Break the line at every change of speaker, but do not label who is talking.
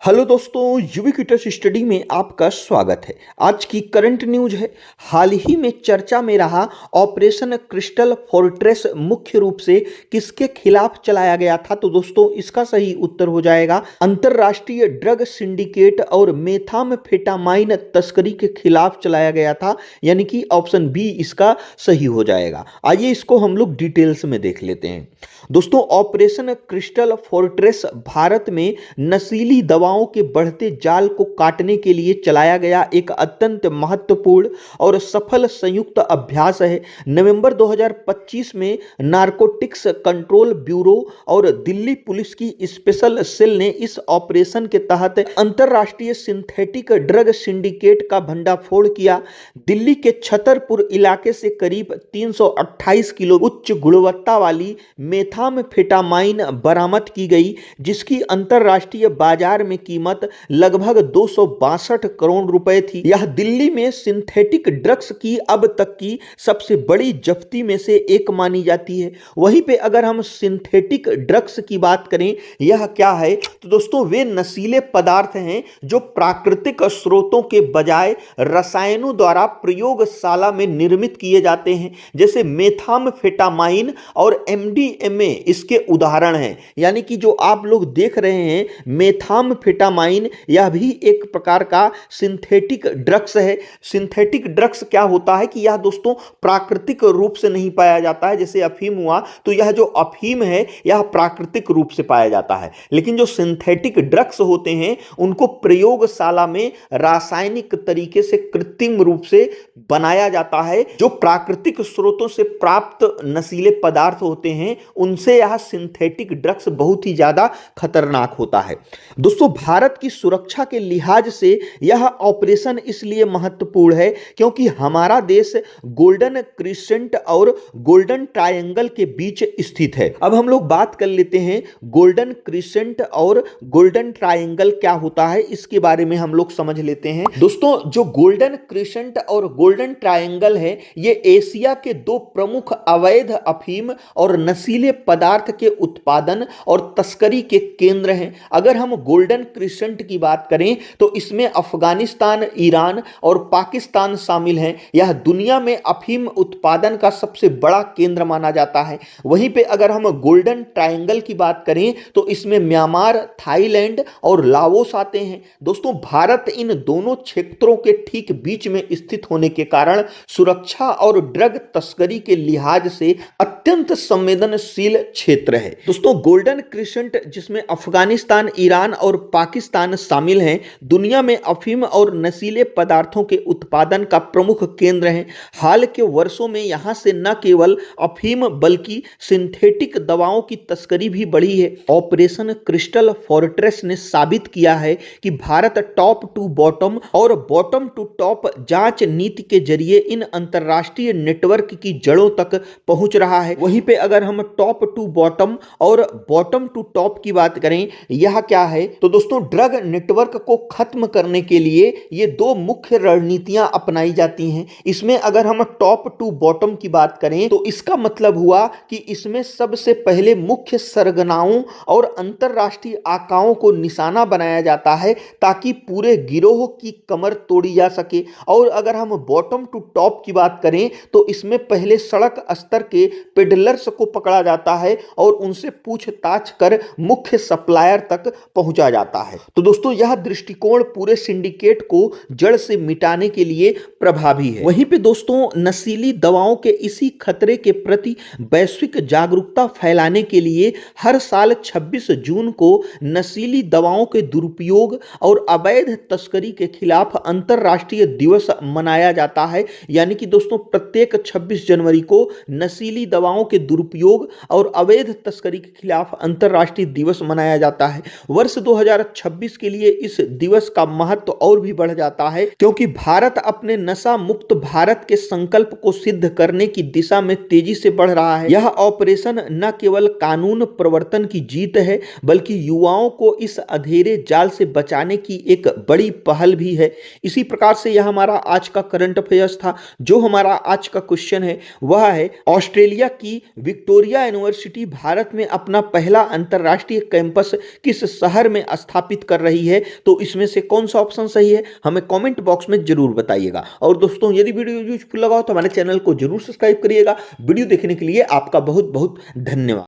Hello दोस्तों, ubiquitous study में आपका स्वागत है। आज की करंट न्यूज है। हाल ही में चर्चा में रहा ऑपरेशन क्रिस्टल फोर्ट्रेस मुख्य रूप से किसके खिलाफ चलाया गया था? तो दोस्तों इसका सही उत्तर हो जाएगा अंतरराष्ट्रीय ड्रग सिंडिकेट और मेथाम्फेटामाइन तस्करी के खिलाफ चलाया गया था, यानी कि ऑप्शन बी इसका सही हो जाएगा। आइए इसको हम लोग डिटेल्स में देख लेते हैं। दोस्तों, ऑपरेशन क्रिस्टल फोर्ट्रेस भारत में नशीली दवाओं के बढ़ते जाल को काटने के लिए चलाया गया एक अत्यंत महत्वपूर्ण और सफल संयुक्त अभ्यास है। नवंबर 2025 में नारकोटिक्स कंट्रोल ब्यूरो और दिल्ली पुलिस की स्पेशल सेल ने इस ऑपरेशन के तहत अंतरराष्ट्रीय सिंथेटिक ड्रग सिंडिकेट का भंडाफोड़ किया। दिल्ली के छतरपुर इलाके से करीब 328 किलो उच्च गुणवत्ता वाली मेथाम्फेटामाइन बरामद की गई, जिसकी अंतरराष्ट्रीय बाजार में कीमत लगभग 262 करोड़ रुपए थी। यह दिल्ली में सिंथेटिक ड्रग्स की अब तक की सबसे बड़ी जब्ती में से एक मानी जाती है। वहीं पे अगर हम सिंथेटिक ड्रग्स की बात करें, यह क्या है? तो दोस्तों वे नशीले पदार्थ हैं जो प्राकृतिक स्रोतों के बजाय रसायनों द्वारा प्रयोगशाला में निर्मित किए जाते हैं, जैसे मेथाम्फेटामाइन और एमडीएमए इसके उदाहरण हैं। यानी कि जो आप लोग देख रहे हैं मेथाम्फेटामाइन, यह भी एक प्रकार का सिंथेटिक ड्रग्स है। सिंथेटिक ड्रग्स क्या होता है कि यह दोस्तों प्राकृतिक रूप से नहीं पाया जाता है। जैसे अफीम हुआ, तो यह जो अफीम है यह प्राकृतिक रूप से पाया जाता है, लेकिन जो सिंथेटिक ड्रग्स होते हैं उनको प्रयोगशाला में रासायनिक तरीके से कृत्रिम रूप से बनाया जाता है। जो प्राकृतिक स्रोतों से प्राप्त नशीले पदार्थ होते हैं उनसे यह सिंथेटिक ड्रग्स बहुत ही ज्यादा खतरनाक होता है। दोस्तों, भारत की सुरक्षा के लिहाज से यह ऑपरेशन इसलिए महत्वपूर्ण है क्योंकि हमारा देश गोल्डन क्रिसेंट और गोल्डन ट्रायंगल के बीच स्थित है। अब हम लोग बात कर लेते हैं गोल्डन क्रिसेंट और गोल्डन ट्रायंगल क्या होता है, इसके बारे में हम लोग समझ लेते हैं। दोस्तों, जो गोल्डन क्रिसेंट और गोल्डन ट्रायंगल है, ये एशिया के दो प्रमुख अवैध अफीम और नशीले पदार्थ के उत्पादन और तस्करी के केंद्र हैं। अगर हम गोल्डन क्रिसेंट की बात करें तो इसमें अफगानिस्तान, ईरान और पाकिस्तान शामिल हैं। यह दुनिया में अफीम उत्पादन का सबसे बड़ा केंद्र माना जाता है। वहीं पे अगर हम गोल्डन ट्रायंगल की बात करें तो इसमें म्यांमार, थाईलैंड और लाओस आते हैं। दोस्तों, भारत इन दोनों क्षेत्रों के ठीक बीच में स्थित होने के कारण सुरक्षा और ड्रग तस्करी के लिहाज से अत्यंत संवेदनशील क्षेत्र है। दोस्तों, गोल्डन क्रिसेंट जिसमें अफगानिस्तान, ईरान और पाकिस्तान शामिल हैं, दुनिया में अफीम और नशीले पदार्थों के उत्पादन का प्रमुख केंद्र है। हाल के वर्षों में यहां से न केवल अफीम बल्कि सिंथेटिक दवाओं की तस्करी भी बढ़ी है। ऑपरेशन क्रिस्टल फोर्ट्रेस ने साबित किया है कि भारत टॉप टू बॉटम और बॉटम टू टॉप जांच नीति के जरिए इन अंतरराष्ट्रीय नेटवर्क की जड़ों तक पहुंच रहा है। वहीं पे अगर हम टॉप टू बॉटम और बॉटम टू टॉप की बात करें, यह क्या है? तो दोस्तों, ड्रग नेटवर्क को खत्म करने के लिए ये दो मुख्य रणनीतियां अपनाई जाती हैं। इसमें अगर हम टॉप टू बॉटम की बात करें तो इसका मतलब हुआ कि इसमें सबसे पहले मुख्य सरगनाओं और अंतरराष्ट्रीय आकाओं को निशाना बनाया जाता है ताकि पूरे गिरोह की कमर तोड़ी जा सके। और अगर हम बॉटम टू टॉप की बात करें तो इसमें पहले सड़क स्तर के पेडलर्स को पकड़ा जाता है और उनसे पूछताछ कर मुख्य सप्लायर तक पहुंचा जाता है। तो दोस्तों, यह दृष्टिकोण पूरे सिंडिकेट को जड़ से मिटाने के लिए प्रभावी है। वहीं पे दोस्तों, नशीली दवाओं के इसी खतरे के प्रति वैश्विक जागरूकता फैलाने के लिए हर साल 26 जून को नशीली दवाओं के दुरुपयोग और अवैध तस्करी के खिलाफ अंतरराष्ट्रीय दिवस मनाया जाता है। यानी कि दोस्तों, प्रत्येक 26 जनवरी को नशीली दवाओं के दुरुपयोग और अवैध तस्करी के खिलाफ अंतरराष्ट्रीय दिवस मनाया जाता है। वर्ष 2026 के लिए इस दिवस का महत्व और भी बढ़ जाता है क्योंकि भारत अपने नशा मुक्त भारत के संकल्प को सिद्ध करने की दिशा में तेजी से बढ़ रहा है। यह ऑपरेशन न केवल कानून प्रवर्तन की जीत है बल्कि युवाओं को इस अंधेरे जाल से बचाने की एक बड़ी पहल भी है। इसी प्रकार से यह हमारा आज का करंट अफेयर्स था। जो हमारा आज का क्वेश्चन है वह है ऑस्ट्रेलिया की विक्टोरिया यूनिवर्सिटी यूनिवर्सिटी भारत में अपना पहला अंतर्राष्ट्रीय कैंपस किस शहर में स्थापित कर रही है? तो इसमें से कौन सा ऑप्शन सही है, हमें कमेंट बॉक्स में जरूर बताइएगा। और दोस्तों, यदि वीडियो यूजफुल लगा हो तो हमारे चैनल को जरूर सब्सक्राइब करिएगा। वीडियो देखने के लिए आपका बहुत बहुत धन्यवाद।